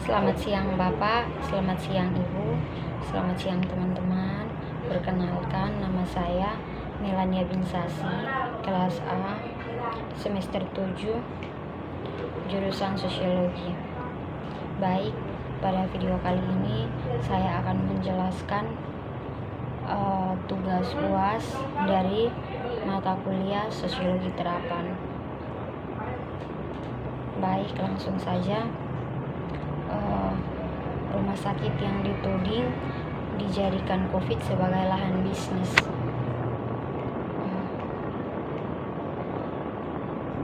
Selamat siang Bapak, selamat siang Ibu, selamat siang teman-teman. Perkenalkan, nama saya Melania Binsasi, kelas A, semester 7, jurusan Sosiologi. Baik, pada video kali ini saya akan menjelaskan tugas UAS dari mata kuliah Sosiologi Terapan. Baik, langsung saja. Rumah sakit yang dituding dijadikan COVID sebagai lahan bisnis.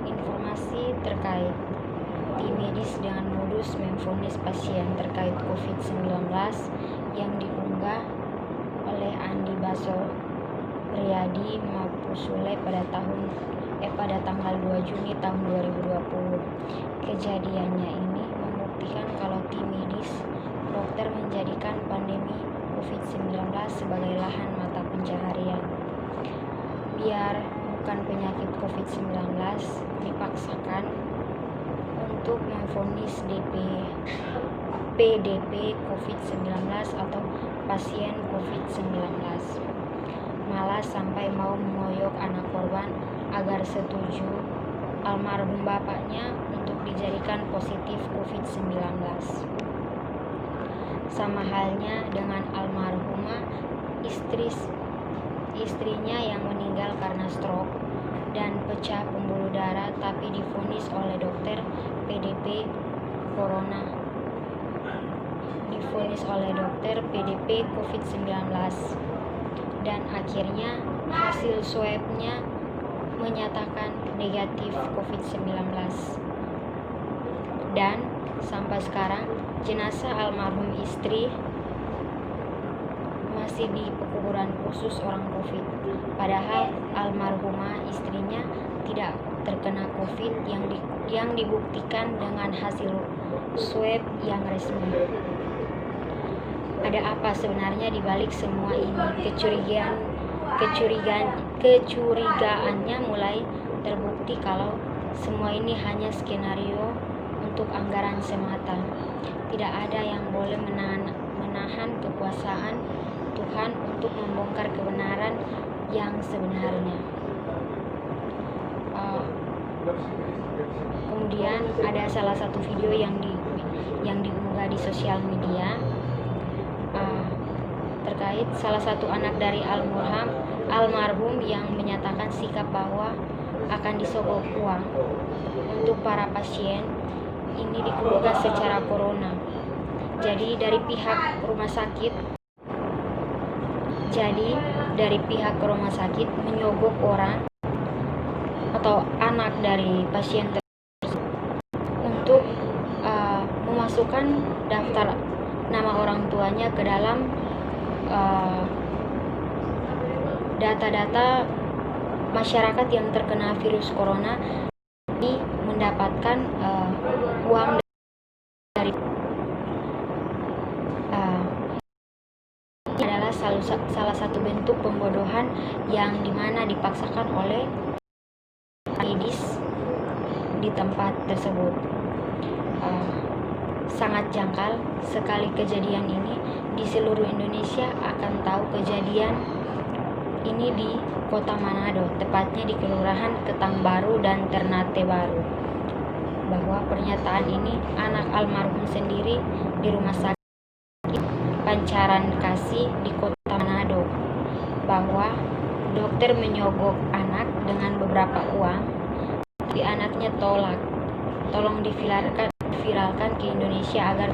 Informasi terkait tim medis dengan modus memvonis pasien terkait COVID-19 yang diunggah oleh Andi Baso Riyadi Mapusule pada tanggal 2 Juni tahun 2020. Kejadiannya ini membuktikan kalau tim medis dokter menjadikan pandemi COVID-19 sebagai lahan mata pencaharian. Biar bukan penyakit COVID-19 dipaksakan untuk memvonis PDP COVID-19 atau pasien COVID-19. Malah sampai mau mengoyok anak korban agar setuju almarhum bapaknya untuk dijadikan positif COVID-19. Sama halnya dengan almarhumah istrinya yang meninggal karena stroke dan pecah pembuluh darah tapi divonis oleh dokter PDP COVID-19 dan akhirnya hasil swabnya menyatakan negatif COVID-19. Dan sampai sekarang jenazah almarhum istri masih di pekuburan khusus orang COVID. Padahal almarhumah istrinya tidak terkena COVID yang dibuktikan dengan hasil swab yang resmi. Ada apa sebenarnya di balik semua ini? Kecurigaannya mulai terbukti kalau semua ini hanya skenario untuk anggaran semata. Tidak ada yang boleh menahan kekuasaan Tuhan untuk membongkar kebenaran yang sebenarnya. Kemudian ada salah satu video yang diunggah di sosial media terkait salah satu anak dari almarhum yang menyatakan sikap bahwa akan disogok uang untuk para pasien ini dikeluhkan secara corona. Jadi dari pihak rumah sakit menyogok orang atau anak dari pasien tersebut untuk memasukkan daftar nama orang tuanya ke dalam data-data masyarakat yang terkena virus corona mendapatkan uang dari ini adalah salah satu bentuk pembodohan yang dimana dipaksakan oleh medis di tempat tersebut. Sangat janggal sekali kejadian ini. Di seluruh Indonesia akan tahu kejadian ini di Kota Manado, tepatnya di Kelurahan Ketang Baru dan Ternate Baru, bahwa pernyataan ini anak almarhum sendiri di rumah sakit Pancaran Kasih di Kota Manado, bahwa dokter menyogok anak dengan beberapa uang, tapi anaknya tolong diviralkan ke Indonesia agar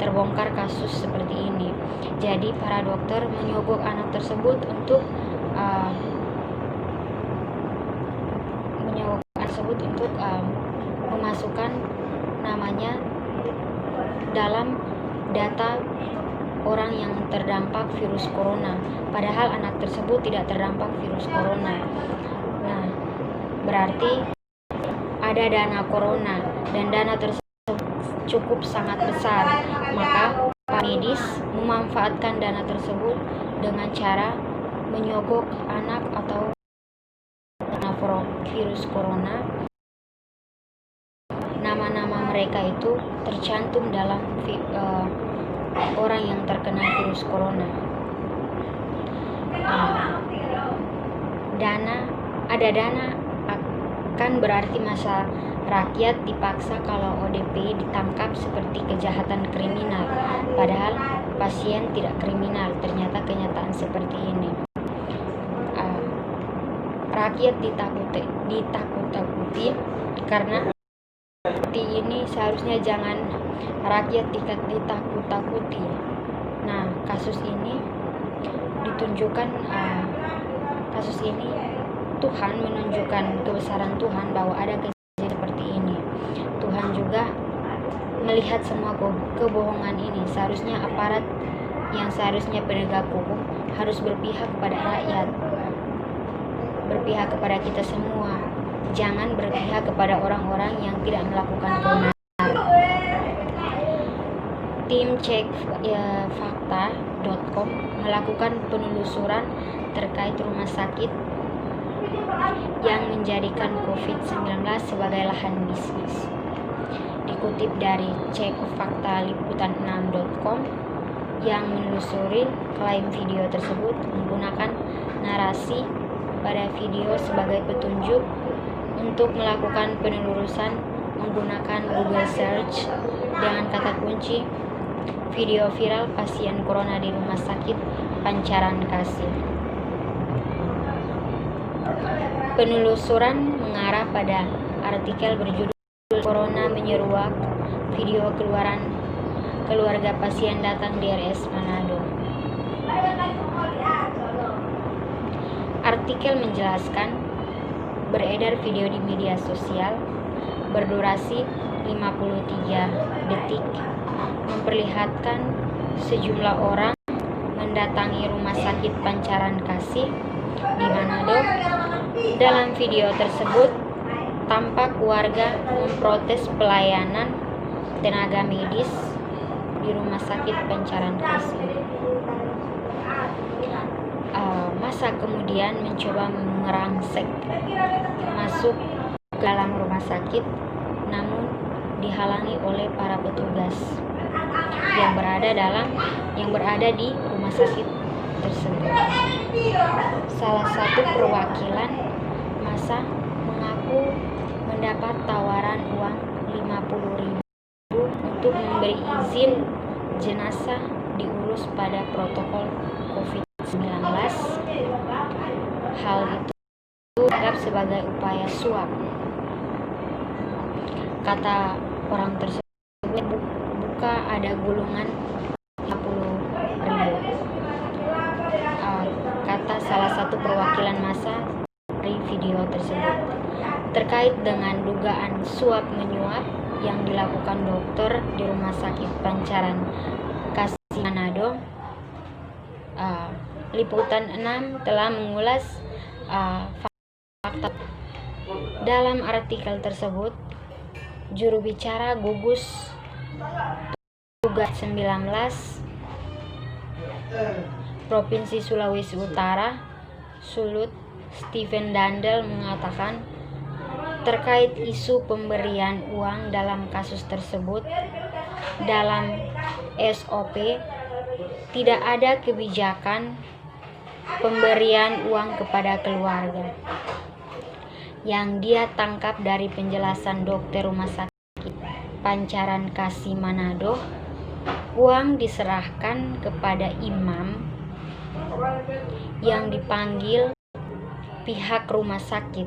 terbongkar kasus seperti ini. Jadi para dokter menyogok anak tersebut untuk memasukkan namanya dalam data orang yang terdampak virus corona, padahal anak tersebut tidak terdampak virus corona. Nah, berarti ada dana corona dan dana tersebut cukup sangat besar, maka para medis memanfaatkan dana tersebut dengan cara menyogok anak atau virus corona. Nama-nama mereka itu tercantum dalam orang yang terkena virus corona. Dana akan berarti masa rakyat dipaksa kalau ODP ditangkap seperti kejahatan kriminal, padahal pasien tidak kriminal. Ternyata kenyataan seperti ini. Rakyat ditakut-takuti karena seperti ini seharusnya jangan rakyat ditakut-takuti. Nah, kasus ini ditunjukkan, kasus ini Tuhan menunjukkan kebesaran Tuhan bahwa ada kejadian seperti ini. Tuhan juga melihat semua kebohongan ini. Seharusnya aparat yang seharusnya penegak hukum harus berpihak kepada rakyat, berpihak kepada kita semua. Jangan berpihak kepada orang-orang yang tidak melakukan kebenaran. Tim cekfakta.com melakukan penelusuran terkait rumah sakit yang menjadikan COVID-19 sebagai lahan bisnis. Dikutip dari cekfaktaliputan6.com yang menelusuri klaim video tersebut menggunakan narasi pada video sebagai petunjuk untuk melakukan penelusuran menggunakan Google Search dengan kata kunci video viral pasien corona di rumah sakit Pancaran Kasih. Penelusuran mengarah pada artikel berjudul Corona Menyeruak, video keluarga pasien datang di RS Manado. Artikel menjelaskan beredar video di media sosial berdurasi 53 detik memperlihatkan sejumlah orang mendatangi rumah sakit Pancaran Kasih di Manado. Dalam video tersebut tampak warga memprotes pelayanan tenaga medis di rumah sakit Pancaran Kasih. Masa kemudian mencoba merangsek masuk ke dalam rumah sakit, namun dihalangi oleh para petugas yang berada di rumah sakit tersebut. Salah satu perwakilan massa mengaku mendapat tawaran uang 50.000 untuk memberi izin jenazah diurus pada protokol COVID-19. Hal itu dianggap sebagai upaya suap. Kata orang tersebut, buka ada gulungan 50.000. Kata salah satu perwakilan massa dari video tersebut. Terkait dengan dugaan suap menyuap yang dilakukan dokter di Rumah Sakit Pancaran Kasih Manado, Liputan 6 telah mengulas fakta. Dalam artikel tersebut, juru bicara gugus tugas 19 Provinsi Sulawesi Utara, Sulut Stephen Dandel mengatakan terkait isu pemberian uang dalam kasus tersebut, dalam SOP tidak ada kebijakan pemberian uang kepada keluarga. Yang dia tangkap dari penjelasan dokter Rumah Sakit Pancaran Kasih Manado, uang diserahkan kepada imam yang dipanggil pihak rumah sakit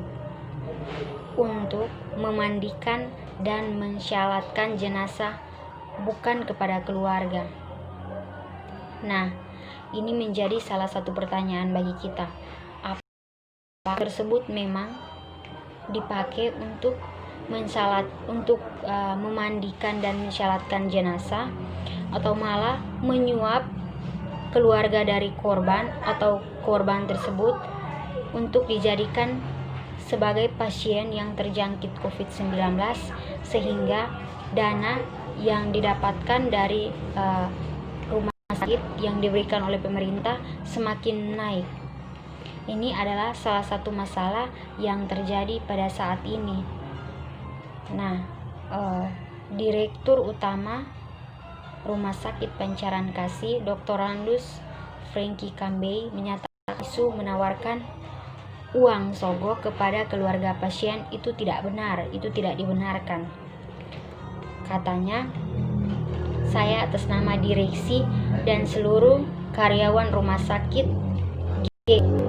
untuk memandikan dan mensyalatkan jenazah, bukan kepada keluarga. Nah, ini menjadi salah satu pertanyaan bagi kita. Apa tersebut memang dipakai untuk memandikan dan mensyalatkan jenazah, atau malah menyuap keluarga dari korban atau korban tersebut untuk dijadikan sebagai pasien yang terjangkit COVID-19, sehingga dana yang didapatkan dari rumah sakit yang diberikan oleh pemerintah semakin naik. Ini adalah salah satu masalah yang terjadi pada saat ini. Nah, Direktur Utama Rumah Sakit Pancaran Kasih, Dr. Randus Franky Kambey, menyatakan isu menawarkan uang sogok kepada keluarga pasien itu tidak benar, itu tidak dibenarkan. Katanya, saya atas nama direksi dan seluruh karyawan Rumah Sakit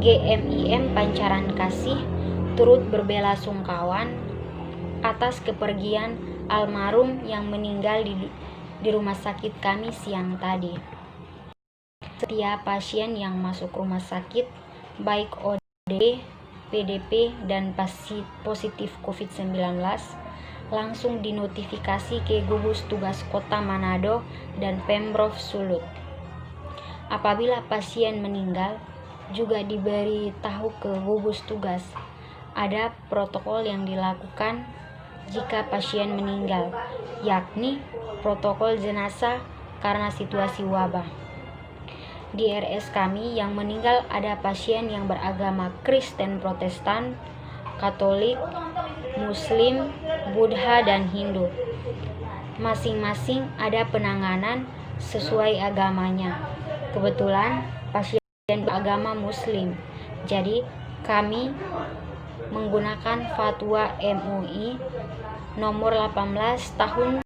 GMIM Pancaran Kasih turut berbelasungkawa atas kepergian almarhum yang meninggal di rumah sakit kami siang tadi. Setiap pasien yang masuk rumah sakit, baik ODP, PDP, dan positif COVID-19, langsung dinotifikasi ke gugus tugas Kota Manado dan Pemprov Sulut. Apabila pasien meninggal, juga diberitahu ke gugus tugas. Ada protokol yang dilakukan jika pasien meninggal, yakni protokol jenazah karena situasi wabah. Di RS kami yang meninggal ada pasien yang beragama Kristen, Protestan, Katolik, Muslim, Buddha, dan Hindu. Masing-masing ada penanganan sesuai agamanya. Kebetulan pasien beragama Muslim, jadi kami menggunakan fatwa MUI nomor 18 tahun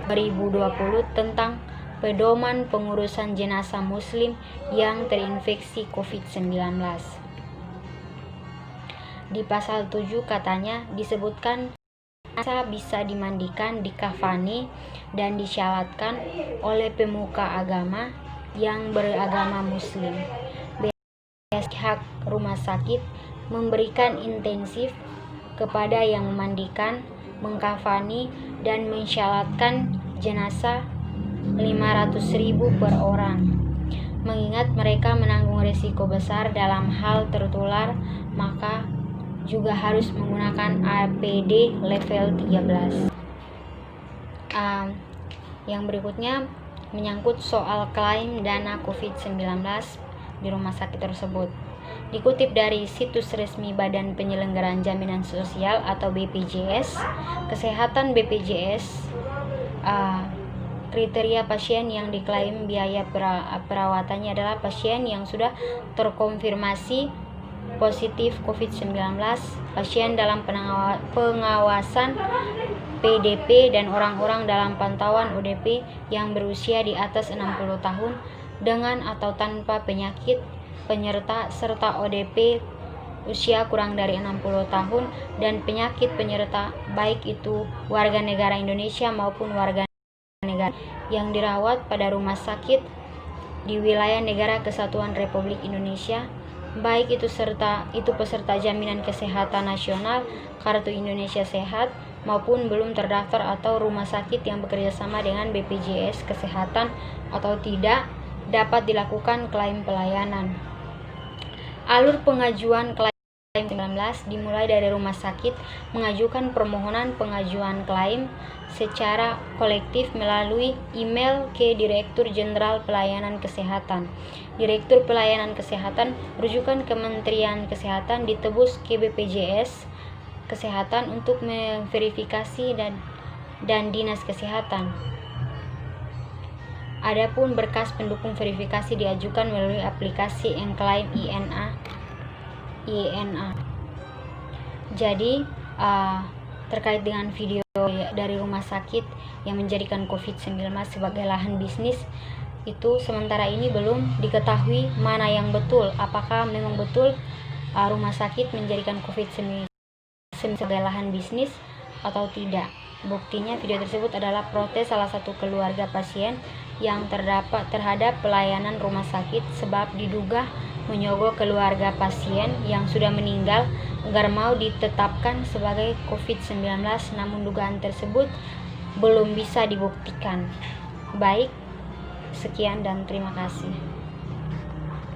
2020 tentang pedoman pengurusan jenazah muslim yang terinfeksi COVID-19. Di pasal 7 katanya disebutkan jenazah bisa dimandikan, dikafani, dan disyalatkan oleh pemuka agama yang beragama muslim. Pihak rumah sakit memberikan intensif kepada yang memandikan, mengkafani, dan mensyalatkan jenazah 500.000 per orang. Mengingat mereka menanggung risiko besar dalam hal tertular, maka juga harus menggunakan APD level 13. Yang berikutnya menyangkut soal klaim dana COVID-19 di rumah sakit tersebut. Dikutip dari situs resmi Badan Penyelenggaraan Jaminan Sosial atau BPJS Kesehatan BPJS, kriteria pasien yang diklaim biaya perawatannya adalah pasien yang sudah terkonfirmasi positif COVID-19, pasien dalam pengawasan PDP, dan orang-orang dalam pantauan ODP yang berusia di atas 60 tahun dengan atau tanpa penyakit penyerta, serta ODP usia kurang dari 60 tahun dan penyakit penyerta, baik itu warga negara Indonesia maupun warga negara yang dirawat pada rumah sakit di wilayah Negara Kesatuan Republik Indonesia, baik itu peserta Jaminan Kesehatan Nasional, Kartu Indonesia Sehat, maupun belum terdaftar atau rumah sakit yang bekerja sama dengan BPJS Kesehatan atau tidak, dapat dilakukan klaim pelayanan. Alur pengajuan klaim COVID-19 dimulai dari rumah sakit mengajukan permohonan pengajuan klaim secara kolektif melalui email ke Direktur Jenderal Pelayanan Kesehatan. Direktur Pelayanan Kesehatan rujukan Kementerian Kesehatan ditebus ke BPJS Kesehatan untuk memverifikasi dan Dinas Kesehatan. Adapun berkas pendukung verifikasi diajukan melalui aplikasi Enklaim INA. Jadi terkait dengan video dari rumah sakit yang menjadikan COVID-19 sebagai lahan bisnis, itu sementara ini belum diketahui mana yang betul, apakah memang betul rumah sakit menjadikan COVID-19 sebagai lahan bisnis atau tidak. Buktinya video tersebut adalah protes salah satu keluarga pasien yang terdapat terhadap pelayanan rumah sakit sebab diduga menyogok keluarga pasien yang sudah meninggal agar mau ditetapkan sebagai COVID-19, namun dugaan tersebut belum bisa dibuktikan. Baik, sekian dan terima kasih.